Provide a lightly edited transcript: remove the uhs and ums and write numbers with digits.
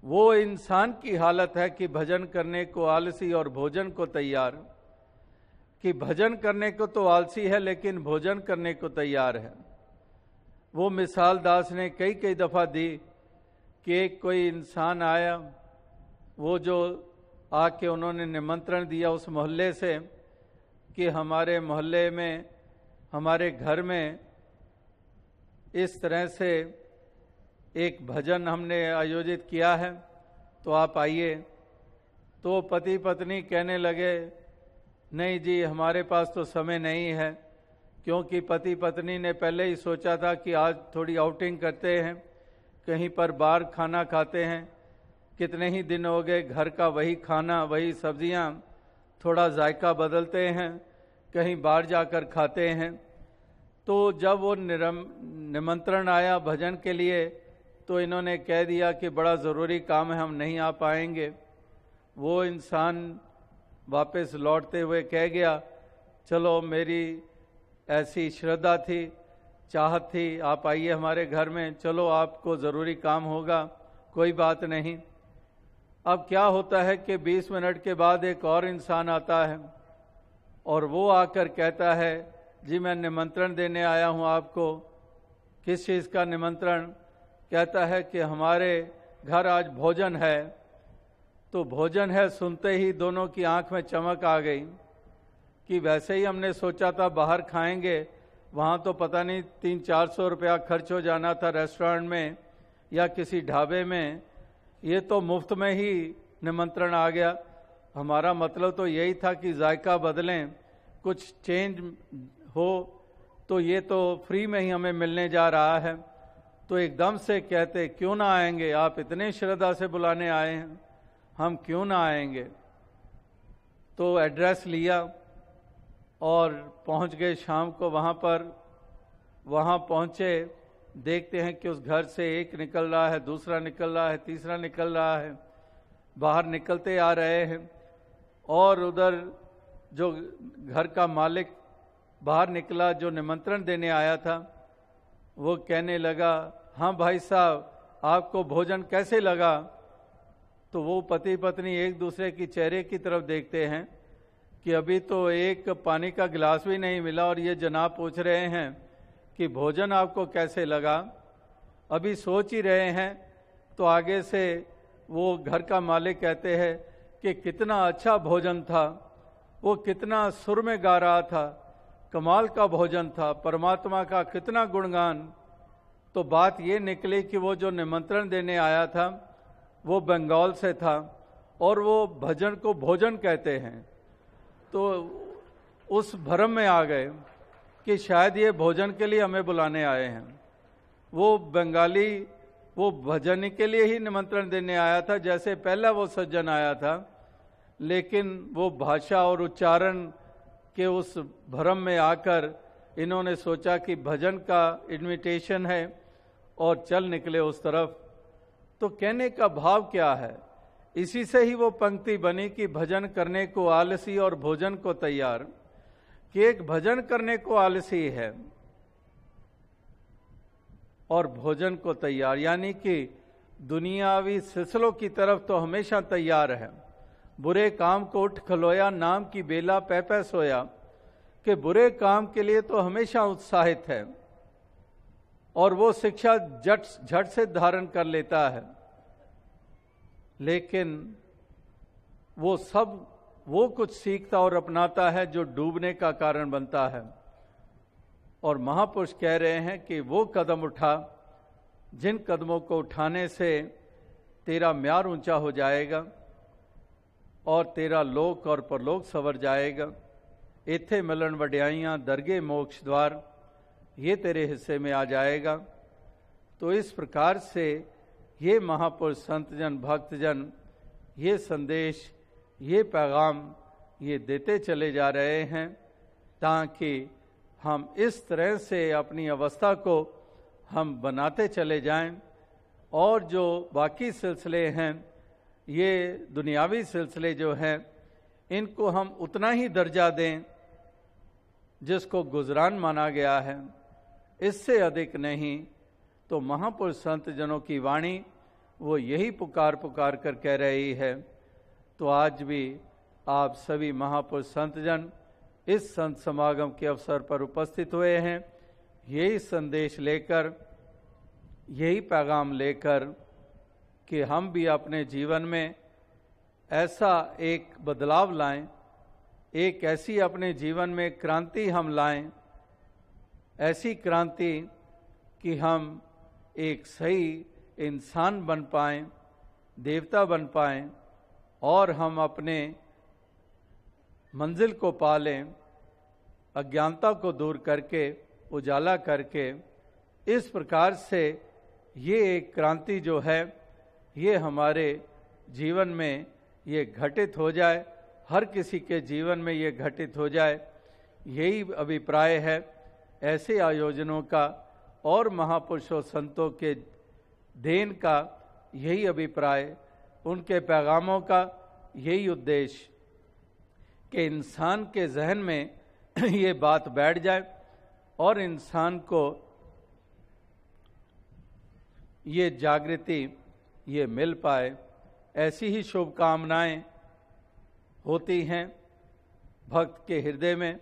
वो इंसान की हालत है कि भजन करने को आलसी और भोजन को तैयार, कि भजन करने को तो आलसी है लेकिन भोजन करने को तैयार है। वो मिसाल दास ने कई कई दफ़ा दी कि एक कोई इंसान आया, वो जो आके उन्होंने निमंत्रण दिया उस मोहल्ले से कि हमारे मोहल्ले में, हमारे घर में इस तरह से एक भजन हमने आयोजित किया है, तो आप आइए। तो पति पत्नी कहने लगे, नहीं जी हमारे पास तो समय नहीं है, क्योंकि पति पत्नी ने पहले ही सोचा था कि आज थोड़ी आउटिंग करते हैं, कहीं पर बाहर खाना खाते हैं। कितने ही दिन हो गए घर का वही खाना, वही सब्जियां, थोड़ा जायका बदलते हैं, कहीं बाहर जाकर खाते हैं। तो जब वो निमंत्रण आया भजन के लिए, तो इन्होंने कह दिया कि बड़ा ज़रूरी काम है, हम नहीं आ पाएंगे। वो इंसान वापस लौटते हुए कह गया, चलो मेरी ऐसी श्रद्धा थी, चाहत थी, आप आइए हमारे घर में, चलो आपको ज़रूरी काम होगा, कोई बात नहीं। अब क्या होता है कि 20 मिनट के बाद एक और इंसान आता है और वो आकर कहता है, जी मैं निमंत्रण देने आया हूँ आपको। किस चीज़ का निमंत्रण? कहता है कि हमारे घर आज भोजन है। तो भोजन है सुनते ही दोनों की आंख में चमक आ गई कि वैसे ही हमने सोचा था बाहर खाएंगे, वहाँ तो पता नहीं 300-400 रुपया खर्च हो जाना था रेस्टोरेंट में या किसी ढाबे में, ये तो मुफ्त में ही निमंत्रण आ गया। हमारा मतलब तो यही था कि जायका बदलें, कुछ चेंज हो, तो ये तो फ्री में ही हमें मिलने जा रहा है। तो एकदम से कहते, क्यों ना आएंगे, आप इतने श्रद्धा से बुलाने आए हैं, हम क्यों ना आएंगे। तो एड्रेस लिया और पहुंच गए शाम को वहाँ पर। वहाँ पहुँचे, देखते हैं कि उस घर से एक निकल रहा है, दूसरा निकल रहा है, तीसरा निकल रहा है, बाहर निकलते आ रहे हैं। और उधर जो घर का मालिक बाहर निकला, जो निमंत्रण देने आया था, वो कहने लगा, हाँ भाई साहब आपको भोजन कैसे लगा। तो वो पति पत्नी एक दूसरे की चेहरे की तरफ देखते हैं कि अभी तो एक पानी का गिलास भी नहीं मिला और ये जनाब पूछ रहे हैं कि भोजन आपको कैसे लगा। अभी सोच ही रहे हैं, तो आगे से वो घर का मालिक कहते हैं कि कितना अच्छा भोजन था, वो कितना सुर में गा रहा था, कमाल का भोजन था, परमात्मा का कितना गुणगान। तो बात ये निकली कि वो जो निमंत्रण देने आया था वो बंगाल से था और वो भजन को भोजन कहते हैं। तो उस भ्रम में आ गए कि शायद ये भोजन के लिए हमें बुलाने आए हैं। वो बंगाली वो भजन के लिए ही निमंत्रण देने आया था, जैसे पहला वो सज्जन आया था, लेकिन वो भाषा और उच्चारण के उस भ्रम में आकर इन्होंने सोचा कि भजन का इन्विटेशन है और चल निकले उस तरफ। तो कहने का भाव क्या है, इसी से ही वो पंक्ति बनी कि भजन करने को आलसी और भोजन को तैयार। कि एक भजन करने को आलसी है और भोजन को तैयार, यानी कि दुनियावी सिलसिलों की तरफ तो हमेशा तैयार है। बुरे काम को उठ खलोया, नाम की बेला पै पै सोया, कि बुरे काम के लिए तो हमेशा उत्साहित है और वो शिक्षा झट से धारण कर लेता है। लेकिन वो कुछ सीखता और अपनाता है जो डूबने का कारण बनता है। और महापुरुष कह रहे हैं कि वो कदम उठा जिन कदमों को उठाने से तेरा म्यार ऊंचा हो जाएगा और तेरा लोक और परलोक सवर जाएगा। इथे मिलन वड्याइयां दरगे मोक्ष द्वार, ये तेरे हिस्से में आ जाएगा। तो इस प्रकार से ये महापुरुष संतजन भक्तजन ये संदेश, ये पैगाम ये देते चले जा रहे हैं, ताकि हम इस तरह से अपनी अवस्था को हम बनाते चले जाएं और जो बाकी सिलसिले हैं, ये दुनियावी सिलसिले जो हैं, इनको हम उतना ही दर्जा दें जिसको गुजरान माना गया है, इससे अधिक नहीं। तो महापुरुष संत जनों की वाणी वो यही पुकार पुकार कर कह रही है। तो आज भी आप सभी महापुरुष संतजन इस संत समागम के अवसर पर उपस्थित हुए हैं, यही संदेश लेकर, यही पैगाम लेकर कि हम भी अपने जीवन में ऐसा एक बदलाव लाएं, एक ऐसी अपने जीवन में क्रांति हम लाएं, ऐसी क्रांति कि हम एक सही इंसान बन पाएं, देवता बन पाएं और हम अपने मंजिल को पा लें, अज्ञानता को दूर करके उजाला करके। इस प्रकार से ये एक क्रांति जो है ये हमारे जीवन में ये घटित हो जाए, हर किसी के जीवन में ये घटित हो जाए, यही अभिप्राय है ऐसे आयोजनों का और महापुरुषों संतों के देन का। यही अभिप्राय, उनके पैगामों का यही उद्देश्य कि इंसान के जहन में ये बात बैठ जाए और इंसान को ये जागृति ये मिल पाए। ऐसी ही शुभकामनाएं होती हैं भक्त के हृदय में।